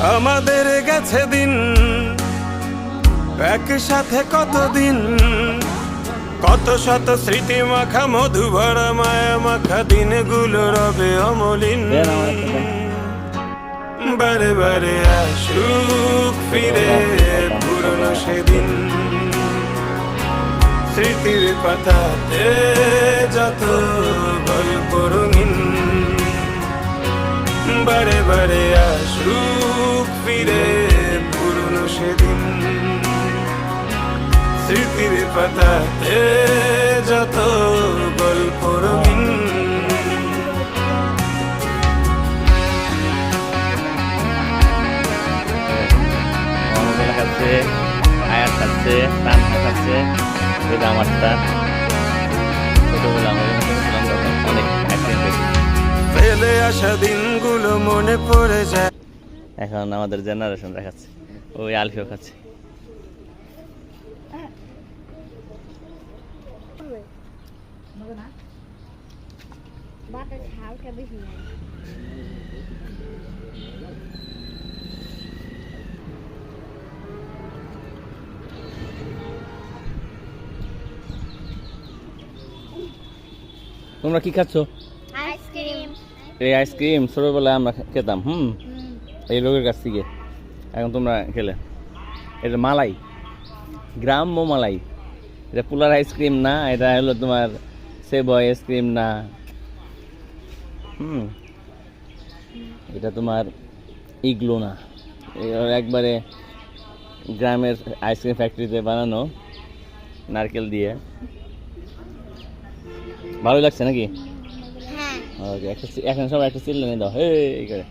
আমাদের গেছে দিন একসাথে কতদিন, কত শত স্মৃতি মাখা মধু ভরা মায়া মাখা দিনগুলো রবে অমলিন। বারে বারে আসুক ফিরে পুরনো সেদিন, স্মৃতির পাতাতে যত গল্প রঙিন। বারে বারে আসুক ফিরে পুরনো সেদিন, স্মৃতির পাতাতে যত গল্প রঙিন। খাচ্ছে, আয়ার খাচ্ছে, টান খাচ্ছে, এটা আমারটা। ছোটবেলা অনেক ফেলে আসা দিনগুলো মনে পড়ে যায়। এখন আমাদের জেনারেশন দেখাচ্ছে, ওই আলফিও খাচ্ছে। তোমরা কি খাচ্ছ? আইসক্রিম। এই আইসক্রিম ছোটবেলায় আমরা খেতাম, এই লোকের কাছ থেকে। এখন তোমরা খেলে এটা মালাই, গ্রাম্য মালাই। এটা পুলার আইসক্রিম না, এটা হলো তোমার সেবয় আইসক্রিম না। এটা তোমার ইগলো না, একবারে গ্রামের আইসক্রিম ফ্যাক্টরিতে বানানো নারকেল দিয়ে। ভালো লাগছে নাকি? হ্যাঁ। ওকে, এখন সবাই একটা চিল্লানি দাও, হে করে।